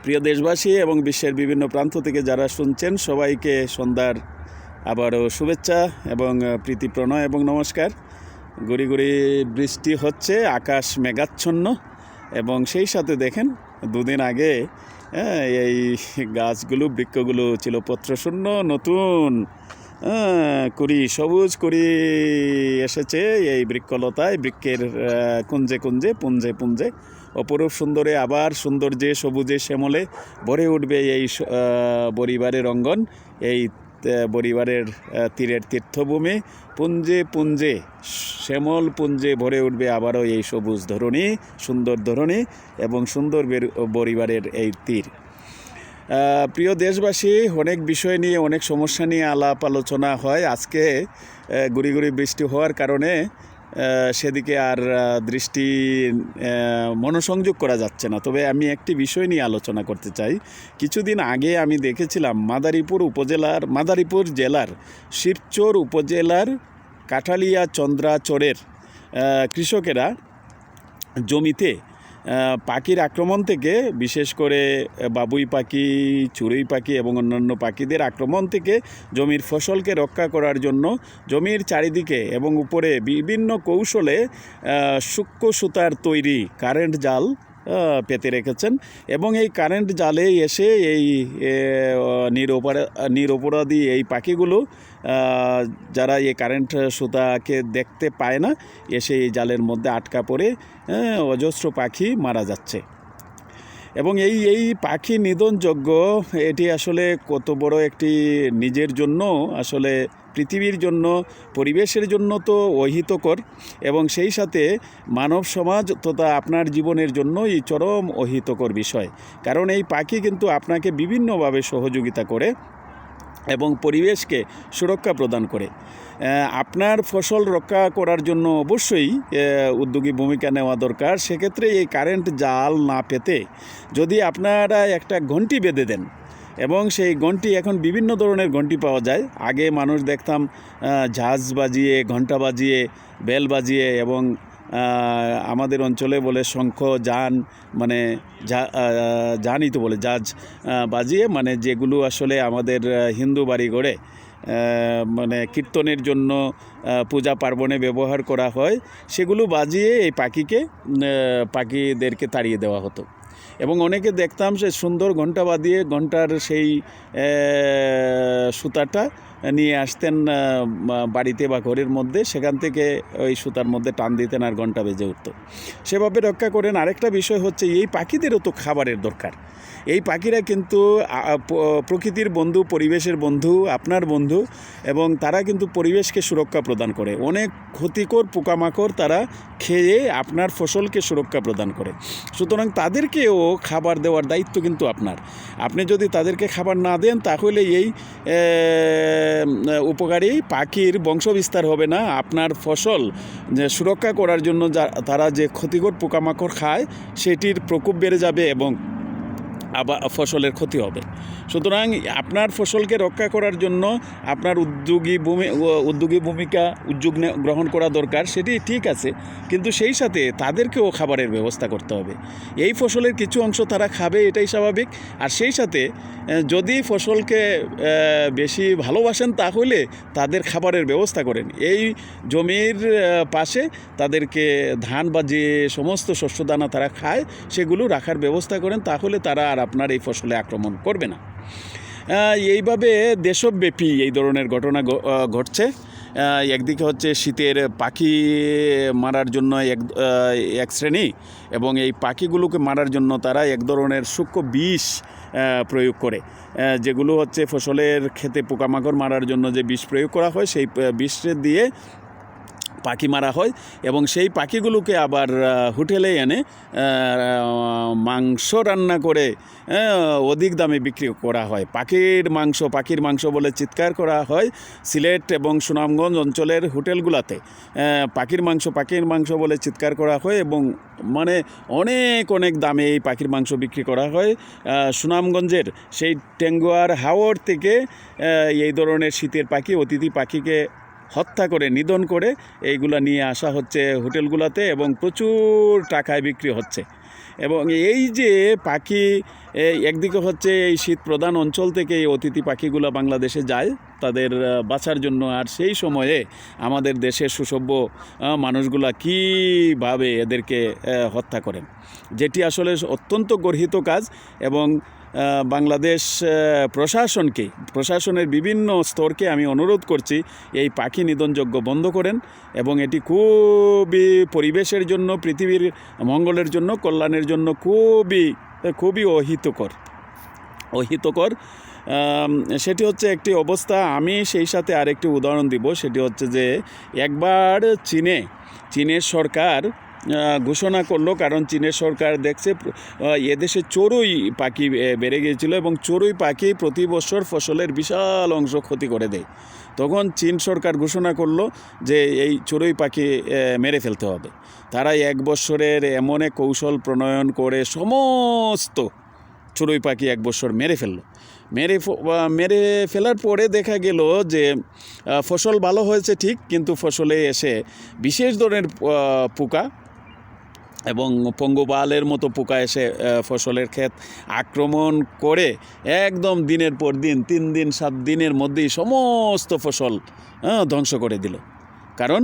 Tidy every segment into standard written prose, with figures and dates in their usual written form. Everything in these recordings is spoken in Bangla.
প্রিয় দেশবাসী এবং বিশ্বের বিভিন্ন প্রান্ত থেকে যারা শুনছেন সবাইকে সন্ধ্যার আবারও শুভেচ্ছা এবং প্রীতি প্রণয় এবং নমস্কার। গুড়ি গুড়ি বৃষ্টি হচ্ছে, আকাশ মেঘাচ্ছন্ন এবং সেই সাথে দেখেন দুদিন আগে এই গাছগুলো বৃক্ষগুলো ছিল পত্রশূন্য, নতুন কুড়ি সবুজ কুড়ি এসেছে এই বৃক্ষলতায়, বৃক্ষের কুঞ্জে কুঞ্জে পুঞ্জে পুঞ্জে অপরূপ সুন্দরে আবার সৌন্দর্যে সবুজে শ্যামলে ভরে উঠবে এই বরিবারের অঙ্গন, এই বরিবারের তীরের তীর্থভূমি, পুঞ্জে পুঞ্জে শ্যামল পুঞ্জে ভরে উঠবে আবারও এই সবুজ ধরণী, সুন্দর ধরণী এবং সুন্দর বরিবারের এই তীর। প্রিয় দেশবাসী, অনেক বিষয় নিয়ে অনেক সমস্যা নিয়ে আলাপ আলোচনা হয়। আজকে গুড়ি গুড়ি বৃষ্টি হওয়ার কারণে সেদিকে আর দৃষ্টি মনোসংযোগ করা যাচ্ছে না। তবে আমি একটি বিষয় নিয়ে আলোচনা করতে চাই। কিছুদিন আগে আমি দেখেছিলাম মাদারীপুর জেলার শিবচর উপজেলার কাঠালিয়া চন্দ্রাচরের কৃষকেরা জমিতে পাখির আক্রমণ থেকে, বিশেষ করে বাবুই পাখি, চড়ুই পাখি এবং অন্যান্য পাখিদের আক্রমণ থেকে জমির ফসলকে রক্ষা করার জন্য জমির চারিদিকে এবং উপরে বিভিন্ন কৌশলে সূক্ষ্ম সুতার তৈরি কারেন্ট জাল পেতে রেখেছেন এবং এই কারেন্ট জালে এসে এই নিরপরাধী এই পাখিগুলো, যারা এই কারেন্ট সুতাকে দেখতে পায় না, এসে এই জালের মধ্যে আটকা পড়ে অজস্র পাখি মারা যাচ্ছে। এবং এই পাখি নিধনযোগ্য, এটি আসলে কত বড় একটি নিজের জন্য, আসলে পৃথিবীর জন্য, পরিবেশের জন্য তো অহিতকর এবং সেই সাথে মানব সমাজ তথা আপনার জীবনের জন্য এই চরম অহিতকর বিষয়। কারণ এই পাখি কিন্তু আপনাকে বিভিন্নভাবে সহযোগিতা করে এবং পরিবেশকে সুরক্ষা প্রদান করে। আপনার ফসল রক্ষা করার জন্য অবশ্যই উদ্যোগী ভূমিকা নেওয়া দরকার। সেক্ষেত্রে এই কারেন্ট জাল না পেতে যদি আপনারা একটা ঘণ্টি বেঁধে দেন, এবং সেই ঘণ্টি, এখন বিভিন্ন ধরনের ঘণ্টি পাওয়া যায়। আগে মানুষ দেখতাম ঝাঁজ বাজিয়ে, ঘণ্টা বাজিয়ে, বেল বাজিয়ে এবং আমাদের অঞ্চলে বলে শঙ্খ, জান, মানে জানই তো বলে, জাজ বাজিয়ে, মানে যেগুলো আসলে আমাদের হিন্দু বাড়ি ঘরে মানে কীর্তনের জন্য পূজা পার্বণে ব্যবহার করা হয়, সেগুলো বাজিয়ে এই পাখিদেরকে তাড়িয়ে দেওয়া হতো। এবং অনেকে দেখতাম সে সুন্দর ঘণ্টা বাঁধিয়ে ঘণ্টার সেই সুতাটা নিয়ে আসতেন বাড়িতে বা ঘরের মধ্যে, সেখান থেকে ওই সুতার মধ্যে টান দিতেন আর ঘণ্টা বেজে উঠত। সেভাবে রক্ষা করেন। আরেকটা বিষয় হচ্ছে, এই পাখিদেরও তো খাবারের দরকার। এই পাখিরা কিন্তু প্রকৃতির বন্ধু, পরিবেশের বন্ধু, আপনার বন্ধু, এবং তারা কিন্তু পরিবেশকে সুরক্ষা প্রদান করে। অনেক ক্ষতিকর পোকামাকড় তারা খেয়ে আপনার ফসলকে সুরক্ষা প্রদান করে। সুতরাং তাদেরকেও খাবার দেওয়ার দায়িত্ব কিন্তু আপনার। আপনি যদি তাদেরকে খাবার না দেন, তাহলে এই উপকারী পাখির বংশবিস্তার হবে না। আপনার ফসল সুরক্ষা করার জন্য তারা যে ক্ষতিকর পোকামাকড় খায়, সেটির প্রকোপ বেড়ে যাবে এবং আবার ফসলের ক্ষতি হবে। সুতরাং আপনার ফসলকে রক্ষা করার জন্য আপনার উদ্যোগী ভূমিকা গ্রহণ করা দরকার, সেটি ঠিক আছে, কিন্তু সেই সাথে তাদেরকেও খাবারের ব্যবস্থা করতে হবে। এই ফসলের কিছু অংশ তারা খাবে, এটাই স্বাভাবিক। আর সেই সাথে যদি ফসলকে বেশি ভালোবাসেন, তাহলে তাদের খাবারের ব্যবস্থা করেন। এই জমির পাশে তাদেরকে ধান বা যে সমস্ত শস্যদানা তারা খায়, সেগুলো রাখার ব্যবস্থা করেন, তাহলে তারা আর আপনার এই ফসলে আক্রমণ করবে না। এইভাবে দেশব্যাপী এই ধরনের ঘটনা ঘটছে। একদিকে হচ্ছে শীতের পাখি মারার জন্য এক শ্রেণী, এবং এই পাখিগুলোকে মারার জন্য তারা এক ধরনের সূক্ষ্ম বিষ প্রয়োগ করে, যেগুলো হচ্ছে ফসলের ক্ষেতে পোকামাকড় মারার জন্য যে বিষ প্রয়োগ করা হয়, সেই বিষ দিয়ে পাখি মারা হয় এবং সেই পাখিগুলোকে আবার হোটেলে এনে মাংস রান্না করে অধিক দামে বিক্রি করা হয়। পাখির মাংস বলে চিৎকার করা হয় সিলেট এবং সুনামগঞ্জ অঞ্চলের হোটেলগুলোতে। পাখির মাংস বলে চিৎকার করা হয় এবং মানে অনেক দামে এই পাখির মাংস বিক্রি করা হয়। সুনামগঞ্জের সেই টেঙ্গুয়ার হাওর থেকে এই ধরনের শীতের পাখি, অতিথি পাখিকে হত্যা করে নিধন করে এইগুলা নিয়ে আসা হচ্ছে হোটেলগুলোতে এবং প্রচুর টাকায় বিক্রি হচ্ছে। এবং এই যে পাখি একদিকে হচ্ছে এই শীত প্রধান অঞ্চল থেকে এই অতিথি পাখিগুলো বাংলাদেশে যায় তাদের বাঁচার জন্য, আর সেই সময়ে আমাদের দেশের সুসভ্য মানুষগুলা কীভাবে এদেরকে হত্যা করেন, যেটি আসলে অত্যন্ত গর্হিত কাজ। এবং বাংলাদেশ প্রশাসনের বিভিন্ন স্তরকে আমি অনুরোধ করছি এই পাখি নিধনযজ্ঞ বন্ধ করেন, এবং এটি খুবই পরিবেশের জন্য, পৃথিবীর মঙ্গলের জন্য, কল্যাণের জন্য খুবই অহিতকর। সেটি হচ্ছে একটি অবস্থা। আমি সেই সাথে আরেকটি উদাহরণ দিব, সেটি হচ্ছে যে একবার চীনের সরকার ঘোষণা করলো, কারণ চীনের সরকার দেখছে এদেশে চড়ুই পাখি বেড়ে গিয়েছিল এবং চড়ুই পাখি প্রতি বছর ফসলের বিশাল অংশ ক্ষতি করে দেয়। তখন চীন সরকার ঘোষণা করলো যে এই চড়ুই পাখি মেরে ফেলতে হবে। তারা 1 বছরের এমন এক কৌশল প্রণয়ন করে সমস্ত চড়ুই পাখি 1 বছর মেরে ফেলার পরে দেখা গেল যে ফসল ভালো হয়েছে ঠিক, কিন্তু ফসলে এসে বিশেষ ধরনের পোকা এবং পঙ্গপালের মতো পোকা এসে ফসলের ক্ষেত আক্রমণ করে একদম দিনের পর দিন 3 দিন 7 দিনের মধ্যেই সমস্ত ফসল ধ্বংস করে দিল। কারণ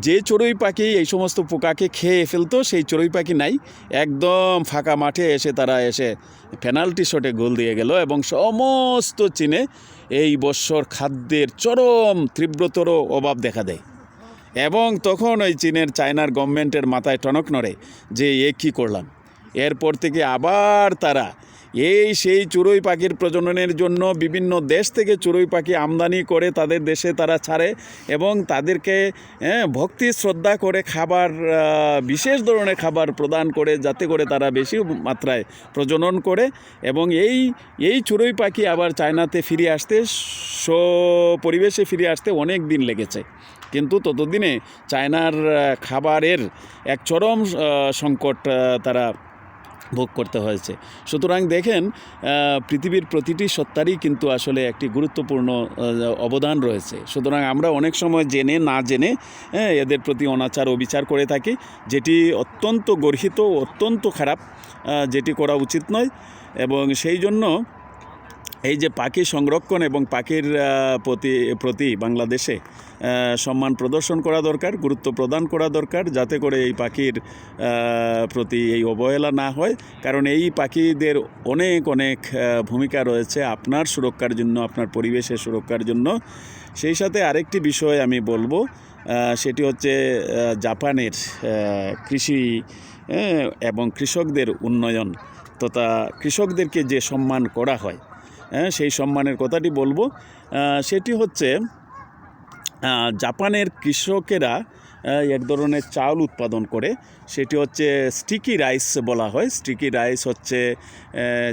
যে চড়ুই পাখি এই সমস্ত পোকাকে খেয়ে ফেলতো সেই চড়ুই পাখি নাই, একদম ফাঁকা মাঠে তারা এসে পেনাল্টি শটে গোল দিয়ে গেল এবং সমস্ত চীনে এই বছর খাদ্যের চরম তীব্রতর অভাব দেখা দেয়। এবং তখন ওই চায়নার গভর্নমেন্টের মাথায় টনক নড়ে যে কী করলাম। এরপর থেকে আবার তারা সেই চড়ুই পাখির প্রজননের জন্য বিভিন্ন দেশ থেকে চড়ুই পাখি আমদানি করে তাদের দেশে তারা ছাড়ে এবং তাদেরকে ভক্তি শ্রদ্ধা করে বিশেষ ধরনের খাবার প্রদান করে, যাতে করে তারা বেশি মাত্রায় প্রজনন করে। এবং এই চড়ুই পাখি আবার চায়নাতে ফিরে আসতে, পরিবেশে ফিরে আসতে অনেক দিন লেগেছে, কিন্তু ততদিনে চায়নার খাবারের এক চরম সংকট তারা ভোগ করতে হয়েছে। সুতরাং দেখেন, পৃথিবীর প্রতিটি সত্তারই কিন্তু আসলে একটি গুরুত্বপূর্ণ অবদান রয়েছে। সুতরাং আমরা অনেক সময় জেনে না জেনে এদের প্রতি অনাচার অবিচার করে থাকি, যেটি অত্যন্ত গর্হিত, অত্যন্ত খারাপ, যেটি করা উচিত নয়। এবং সেই জন্য এই যে পাখি সংরক্ষণ এবং পাখির প্রতি বাংলাদেশে সম্মান প্রদর্শন করা দরকার, গুরুত্ব প্রদান করা দরকার, যাতে করে এই পাখির প্রতি এই অবহেলা না হয়। কারণ এই পাখিদের অনেক ভূমিকা রয়েছে আপনার সুরক্ষার জন্য, আপনার পরিবেশের সুরক্ষার জন্য। সেই সাথে আরেকটি বিষয় আমি বলবো, সেটি হচ্ছে জাপানের কৃষি এবং কৃষকদের উন্নয়ন তথা কৃষকদেরকে যে সম্মান করা হয়, সেই সম্মানের কথাটি বলবো। সেটি হচ্ছে জাপানের কৃষকেরা এক ধরনের চাউল উৎপাদন করে, সেটি হচ্ছে স্টিকি রাইস বলা হয়। স্টিকি রাইস হচ্ছে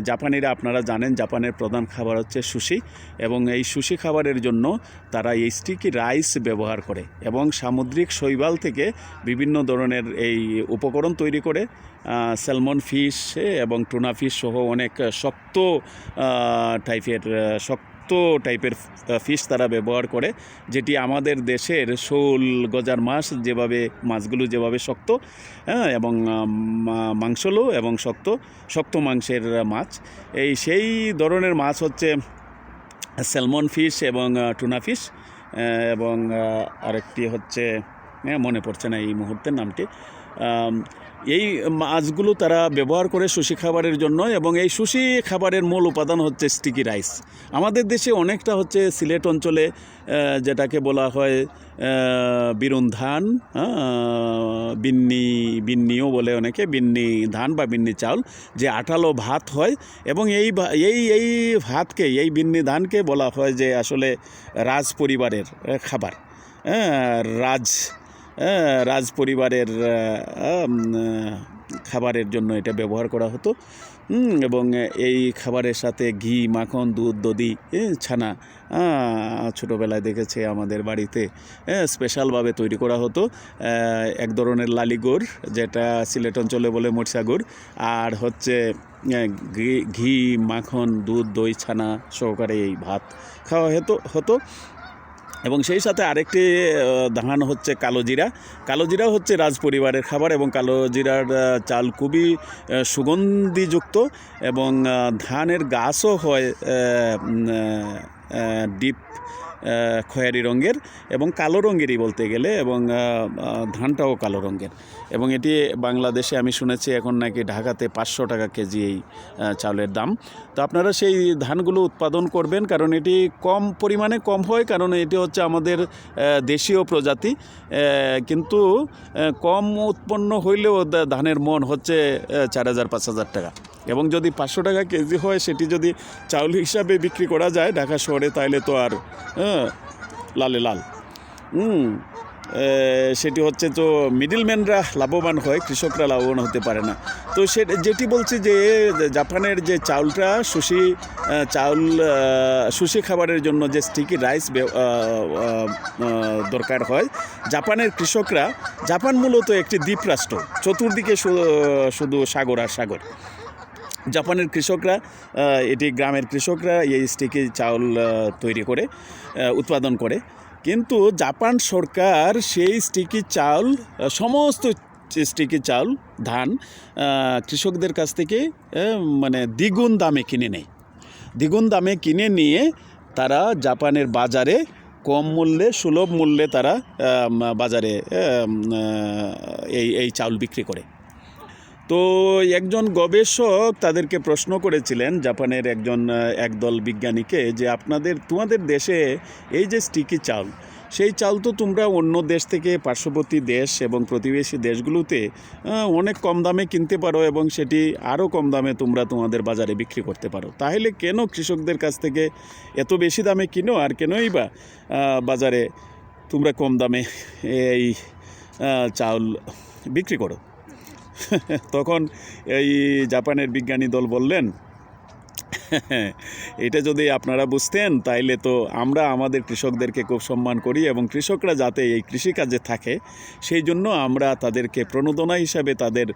জাপানিরা, আপনারা জানেন জাপানের প্রধান খাবার হচ্ছে সুশি, এবং এই সুশি খাবারের জন্য তারা এই স্টিকি রাইস ব্যবহার করে এবং সামুদ্রিক শৈবাল থেকে বিভিন্ন ধরনের এই উপকরণ তৈরি করে, স্যালমন ফিশ এবং টুনা ফিশ সহ অনেক শক্ত টাইপের ফিশ তারা ব্যবহার করে, যেটি আমাদের দেশের শোল গজার মাছগুলো যেভাবে শক্ত এবং মাংসলো এবং শক্ত মাংসের মাছ, সেই ধরনের মাছ হচ্ছে স্যালমন ফিশ এবং টুনা ফিশ। এবং আরেকটি হচ্ছে মনে পড়ছে না এই মুহূর্তের নামটি। এই মাছগুলো তারা ব্যবহার করে সুশি খাবারের জন্য, এবং এই সুশি খাবারের মূল উপাদান হচ্ছে স্টিকি রাইস। আমাদের দেশে অনেকটা হচ্ছে সিলেট অঞ্চলে যেটাকে বলা হয় বিরুন ধান, বিন্নিও বলে অনেকে, বিন্নি ধান বা বিন্নি চাউল, যে আঠালো ভাত হয়, এবং এই ভাতকে, এই বিন্নি ধানকে বলা হয় যে আসলে রাজ পরিবারের খাবার, রাজ পরিবারের খাবারের জন্য এটা ব্যবহার করা হতো। এবং এই খাবারের সাথে ঘি, মাখন, দুধ, দধি, ছানা ছোটোবেলায় দেখেছে আমাদের বাড়িতে স্পেশালভাবে তৈরি করা হতো। এক ধরনের লালি গুড়, যেটা সিলেট অঞ্চলে বলে মরচা গুড়, আর হচ্ছে ঘি, মাখন, দুধ, দই, ছানা সহকারে এই ভাত খাওয়া হতো। এবং সেই সাথে আরেকটি ধান হচ্ছে কালোজিরা। কালোজিরা হচ্ছে রাজ পরিবারের খাবার এবং কালোজিরার চাল খুবই সুগন্ধিযুক্ত এবং ধানের গাছও হয় ডিপ খয়েরি রঙের এবং কালো রঙেরই বলতে গেলে, এবং ধানটাও কালো রঙের। এবং এটি বাংলাদেশে আমি শুনেছি এখন নাকি ঢাকাতে 500 টাকা কেজি এই চাউলের দাম। তো আপনারা সেই ধানগুলো উৎপাদন করবেন, কারণ এটি কম পরিমাণে কম হয়, কারণ এটি হচ্ছে আমাদের দেশীয় প্রজাতি, কিন্তু কম উৎপন্ন হইলেও ধানের মন হচ্ছে 4000-5000 টাকা। এবং যদি 500 টাকা কেজি হয়, সেটি যদি চাউল হিসাবে বিক্রি করা যায় ঢাকা শহরে, তাহলে তো আর লালে লাল। সেটি হচ্ছে তো মিডলম্যানরা লাভবান হয়, কৃষকরা লাভবান হতে পারে না। তো যেটি বলছি যে জাপানের যে চাউলটা সুশি খাবারের জন্য যে স্টিকি রাইস দরকার হয়, জাপানের কৃষকরা, জাপান মূলত একটি দ্বীপরাষ্ট্র, চতুর্দিকে শুধু সাগর আর সাগর। জাপানের কৃষকরা, এটি গ্রামের কৃষকরা এই স্টিকি চাউল তৈরি করে উৎপাদন করে, কিন্তু জাপান সরকার সেই স্টিকি চাউল, সমস্ত স্টিকি চাউল ধান কৃষকদের কাছ থেকে মানে দ্বিগুণ দামে কিনে নেয়। দ্বিগুণ দামে কিনে নিয়ে তারা জাপানের বাজারে কম মূল্যে, সুলভ মূল্যে তারা বাজারে এই চাউল বিক্রি করে। তো একজন গবেষক তাদেরকে প্রশ্ন করেছিলেন, জাপানের একদল বিজ্ঞানীকে, যে তোমাদের দেশে এই যে স্টিকি চাউল, সেই চাল তো তোমরা অন্য দেশ থেকে, পার্শ্ববর্তী দেশ এবং প্রতিবেশী দেশগুলোতে অনেক কম দামে কিনতে পারো এবং সেটি আরও কম দামে তোমরা তোমাদের বাজারে বিক্রি করতে পারো, তাহলে কেন কৃষকদের কাছ থেকে এত বেশি দামে কিনো, আর কেনই বা বাজারে তোমরা কম দামে এই চাউল বিক্রি করো? তখন এই জাপানের বিজ্ঞানী দল বললেন, এটা যদি আপনারা বুঝতেন তাইলে তো আমরা আমাদের কৃষকদেরকে খুব সম্মান করি এবং কৃষকরা যাতে এই কৃষিকাজে থাকে সেই জন্য আমরা তাদেরকে প্রণোদনা হিসাবে তাদের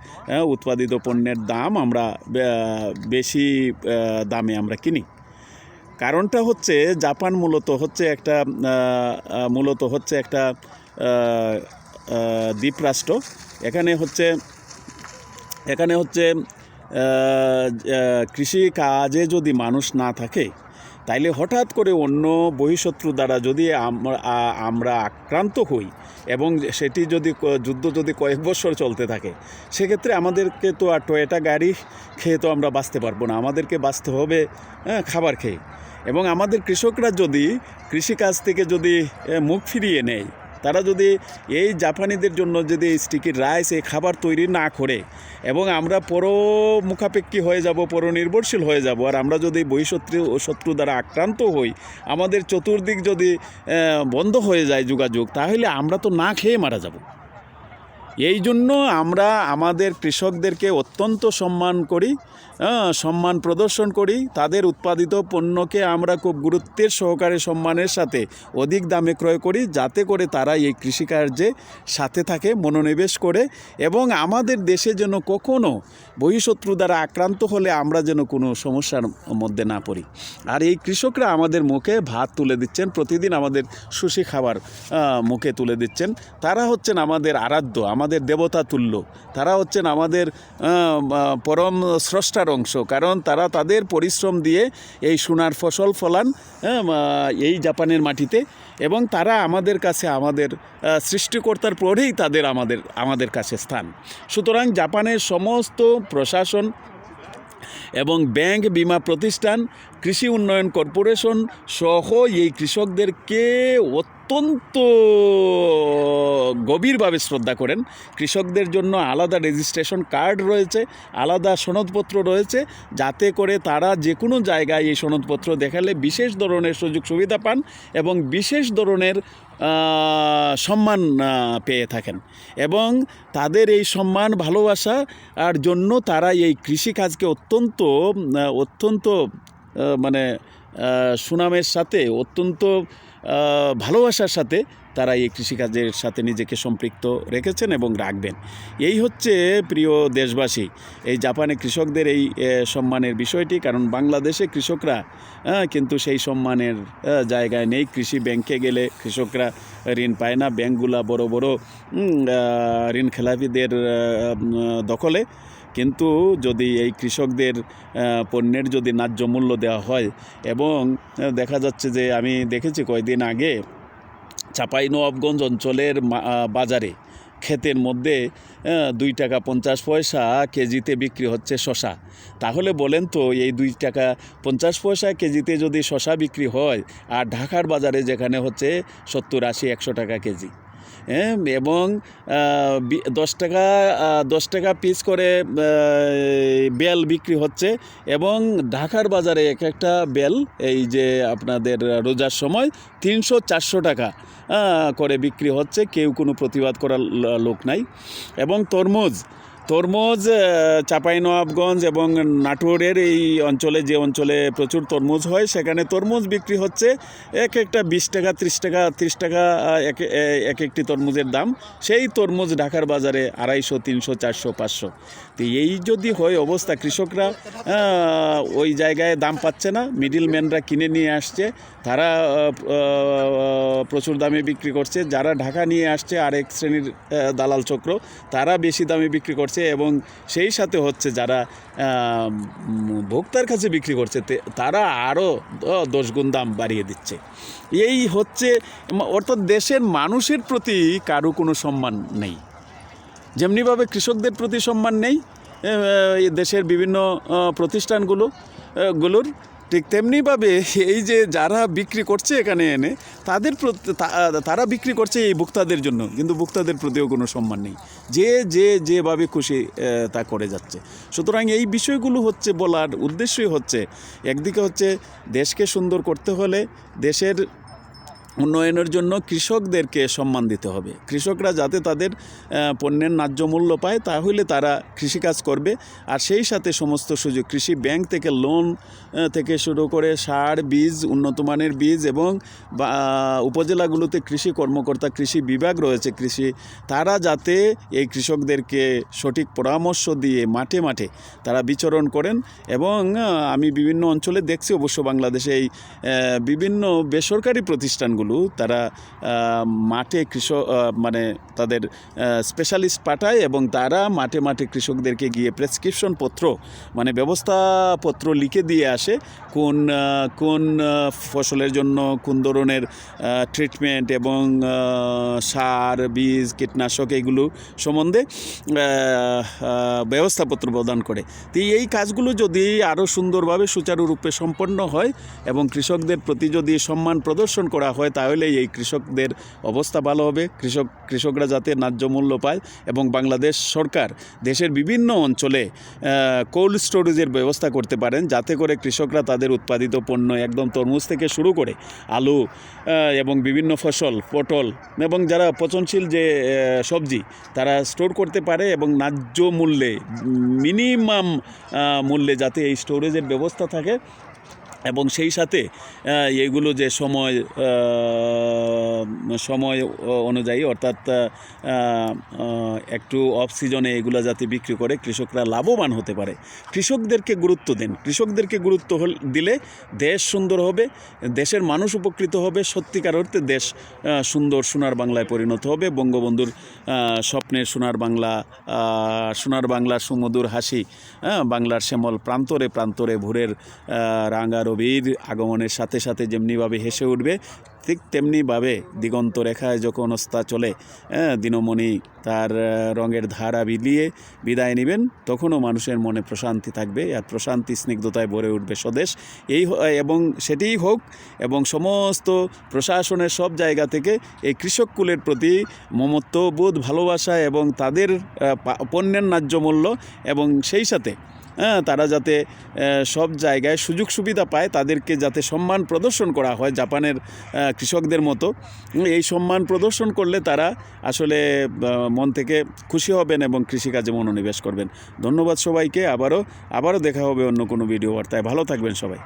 উৎপাদিত পণ্যের দাম আমরা বেশি দামে আমরা কিনি। কারণটা হচ্ছে জাপান মূলত হচ্ছে একটা দ্বীপরাষ্ট্র। এখানে হচ্ছে কৃষি কাজে যদি মানুষ না থাকে, তাইলে হঠাৎ করে অন্য বহিঃশত্রু দ্বারা যদি আমরা আক্রান্ত হই এবং সেটি যুদ্ধ যদি কয়েক বছর চলতে থাকে, সেক্ষেত্রে আমাদেরকে তো আর টয়োটা গাড়ি খেয়ে তো আমরা বাঁচতে পারবো না, আমাদেরকে বাঁচতে হবে খাবার খেয়ে। এবং আমাদের কৃষকরা যদি কৃষিকাজ থেকে যদি মুখ ফিরিয়ে নেয়, তারা যদি এই জাপানিদের জন্য যদি স্টিকি রাইস এই খাবার তৈরি না করে এবং আমরা পরমুখাপেক্ষী হয়ে যাব, পরনির্ভরশীল হয়ে যাব, আর আমরা যদি শত্রু দ্বারা আক্রান্ত হই, আমাদের চতুর্দিক যদি বন্ধ হয়ে যায় যোগাযোগ, তাহলে আমরা তো না খেয়ে মারা যাব। এই জন্য আমরা আমাদের কৃষকদেরকে অত্যন্ত সম্মান করি, সম্মান প্রদর্শন করি, তাদের উৎপাদিত পণ্যকে আমরা খুব গুরুত্বের সহকারে সম্মানের সাথে অধিক দামে ক্রয় করি, যাতে করে তারা এই কৃষিকার্যে সাথে থাকে, মনোনিবেশ করে, এবং আমাদের দেশে যেন কখনো বহিঃশত্রু দ্বারা আক্রান্ত হলে আমরা যেন কোনো সমস্যার মধ্যে না পড়ি। আর এই কৃষকরা আমাদের মুখে ভাত তুলে দিচ্ছেন, প্রতিদিন আমাদের সুশি খাবার মুখে তুলে দিচ্ছেন। তারা হচ্ছেন আমাদের আরাধ্য, আমাদের দেবতা তুল্য, তারা হচ্ছেন আমাদের পরম স্রষ্টার অংশ, কারণ তারা তাদের পরিশ্রম দিয়ে এই সোনার ফসল ফলান এই জাপানের মাটিতে, এবং তারা আমাদের কাছে, আমাদের সৃষ্টিকর্তার পরেই আমাদের কাছে স্থান। সুতরাং জাপানের সমস্ত প্রশাসন এবং ব্যাংক, বীমা প্রতিষ্ঠান, কৃষি উন্নয়ন কর্পোরেশন সহ এই কৃষকদেরকে অত্যন্ত গভীরভাবে শ্রদ্ধা করেন। কৃষকদের জন্য আলাদা রেজিস্ট্রেশন কার্ড রয়েছে, আলাদা সনদপত্র রয়েছে, যাতে করে তারা যে কোনো জায়গায় এই সনদপত্র দেখালে বিশেষ ধরনের সুযোগ সুবিধা পান এবং বিশেষ ধরনের সম্মান পেয়ে থাকেন। এবং তাদের এই সম্মান, ভালোবাসা আর জন্য তারা এই কৃষিকাজকে অত্যন্ত মানে সুনামের সাথে অত্যন্ত ভালোবাসার সাথে তারা এই কৃষিকাজের সাথে নিজেকে সম্পৃক্ত রেখেছেন এবং রাখবেন। এই হচ্ছে প্রিয় দেশবাসী এই জাপানে কৃষকদের এই সম্মানের বিষয়টি, কারণ বাংলাদেশে কৃষকরা কিন্তু সেই সম্মানের জায়গায় নেই। কৃষি ব্যাংকে গেলে কৃষকরা ঋণ পায় না, ব্যাংকগুলা বড় বড় ঋণ খেলাপিদের দখলে। কিন্তু যদি এই কৃষকদের পণ্যের যদি ন্যায্য মূল্য দেওয়া হয়, এবং দেখা যাচ্ছে যে আমি দেখেছি কয়েকদিন আগে চাঁপাইনবাবগঞ্জ অঞ্চলের বাজারে ক্ষেতের মধ্যে 2 টাকা 50 পয়সা কেজিতে বিক্রি হচ্ছে শশা। তাহলে বলেন তো, এই 2 টাকা 50 পয়সা কেজিতে যদি শশা বিক্রি হয়, আর ঢাকার বাজারে যেখানে হচ্ছে 70, 80, 100 টাকা কেজি, এবং 10 টাকা পিস করে বেল বিক্রি হচ্ছে, এবং ঢাকার বাজারে এক একটা বেল এই যে আপনাদের রোজার সময় 300-400 টাকা করে বিক্রি হচ্ছে, কেউ কোনো প্রতিবাদ করার লোক নাই। এবং তরমুজ চাঁপাইনবাবগঞ্জ এবং নাটোরের এই অঞ্চলে, যে অঞ্চলে প্রচুর তরমুজ হয়, সেখানে তরমুজ বিক্রি হচ্ছে এক একটা 20 টাকা, 30 টাকা, 30 টাকা এক একটি তরমুজের দাম। সেই তরমুজ ঢাকার বাজারে 250, 300, 400, 500। তো এই যদি হয় অবস্থা, কৃষকরা ওই জায়গায় দাম পাচ্ছে না, মিডিলম্যানরা কিনে নিয়ে আসছে, তারা প্রচুর দামে বিক্রি করছে। যারা ঢাকা নিয়ে আসছে আরেক শ্রেণীর দালাল চক্র, তারা বেশি দামে বিক্রি করছে, এবং সেই সাথে হচ্ছে যারা ভোক্তার কাছে বিক্রি করছে তারা আরও 10 গুণ দাম বাড়িয়ে দিচ্ছে। এই হচ্ছে, অর্থাৎ দেশের মানুষের প্রতি কারো কোনো সম্মান নেই। যেমনিভাবে কৃষকদের প্রতি সম্মান নেই দেশের বিভিন্ন প্রতিষ্ঠানগুলোর, ঠিক তেমনিভাবে এই যে যারা বিক্রি করছে এখানে এনে, তারা বিক্রি করছে এই ভোক্তাদের জন্য, কিন্তু ভোক্তাদের প্রতিও কোনো সম্মান নেই। যেভাবে খুশি তা করে যাচ্ছে। সুতরাং এই বিষয়গুলো হচ্ছে বলার উদ্দেশ্যই হচ্ছে, একদিকে হচ্ছে দেশকে সুন্দর করতে হলে দেশের উন্নয়নের জন্য কৃষকদেরকে সম্মান দিতে হবে। কৃষকরা যাতে তাদের পণ্যের ন্যায্য মূল্য পায়, তাহলে তারা কৃষিকাজ করবে। আর সেই সাথে সমস্ত সুযোগ, কৃষি ব্যাংক থেকে লোন থেকে শুরু করে সার, বীজ, উন্নতমানের বীজ, এবং উপজেলাগুলোতে কৃষি কর্মকর্তা, কৃষি বিভাগ রয়েছে, তারা যাতে এই কৃষকদেরকে সঠিক পরামর্শ দিয়ে মাঠে মাঠে তারা বিচরণ করেন। এবং আমি বিভিন্ন অঞ্চলে দেখছি, অবশ্য বাংলাদেশে এই বিভিন্ন বেসরকারি প্রতিষ্ঠানগুলো তারা মাঠে মানে তাদের স্পেশালিস্ট পাঠায়, এবং তারা মাঠে মাঠে কৃষকদেরকে গিয়ে প্রেসক্রিপশন পত্র, মানে ব্যবস্থাপত্র লিখে দিয়ে আসে, কোন ফসলের জন্য কোন ধরনের ট্রিটমেন্ট এবং সার, বীজ, কীটনাশক এইগুলো সম্বন্ধে ব্যবস্থাপত্র প্রদান করে। তো এই কাজগুলো যদি আরও সুন্দরভাবে সুচারুরূপে সম্পন্ন হয় এবং কৃষকদের প্রতি যদি সম্মান প্রদর্শন করা হয়, তাহলে এই কৃষকদের অবস্থা ভালো হবে। কৃষকরা যাতে ন্যায্য মূল্য পায়, এবং বাংলাদেশ সরকার দেশের বিভিন্ন অঞ্চলে কোল্ড স্টোরেজের ব্যবস্থা করতে পারেন, যাতে করে কৃষকরা তাদের উৎপাদিত পণ্য, একদম তরমুজ থেকে শুরু করে আলু এবং বিভিন্ন ফসল, পটল এবং যারা পচনশীল যে সবজি, তারা স্টোর করতে পারে, এবং ন্যায্য মূল্যে, মিনিমাম মূল্যে যাতে এই স্টোরেজের ব্যবস্থা থাকে। এবং সেই সাথে এইগুলো যে সময় অনুযায়ী, অর্থাৎ একটু অফ সিজনে এগুলো যাতে বিক্রি করে কৃষকরা লাভবান হতে পারে। কৃষকদেরকে গুরুত্ব দেন। কৃষকদেরকে গুরুত্ব দিলে দেশ সুন্দর হবে, দেশের মানুষ উপকৃত হবে, সত্যিকার অর্থে দেশ সুন্দর সোনার বাংলায় পরিণত হবে। বঙ্গবন্ধুর স্বপ্নের সোনার বাংলার সুমধুর হাসি, বাংলার শ্যামল প্রান্তরে প্রান্তরে ভোরের রাঙা রবির আগমনের সাথে সাথে যেমনিভাবে হেসে উঠবে, ঠিক তেমনিভাবে দিগন্ত রেখায় যখন অস্তা চলে, দিনমণি তার রঙের ধারা বিলিয়ে বিদায় নেবেন, তখনও মানুষের মনে প্রশান্তি থাকবে, আর প্রশান্তি স্নিগ্ধতায় ভরে উঠবে স্বদেশ। এবং সেটিই হোক, এবং সমস্ত প্রশাসনের সব জায়গা থেকে এই কৃষককুলের প্রতি মমত্ববোধ, ভালোবাসা, এবং তাদের পণ্যের ন্যায্য মূল্য, এবং সেই সাথে তারা যাতে সব জায়গায় সুযোগ সুবিধা পায়, তাদেরকে যাতে সম্মান প্রদর্শন করা হয় জাপানের কৃষকদের মতো। এই সম্মান প্রদর্শন করলে তারা আসলে মন থেকে খুশি হবেন এবং কৃষিকাজে মনোনিবেশ করবেন। ধন্যবাদ সবাইকে। আবারও দেখা হবে অন্য কোনো ভিডিও বার্তায়। ভালো থাকবেন সবাই।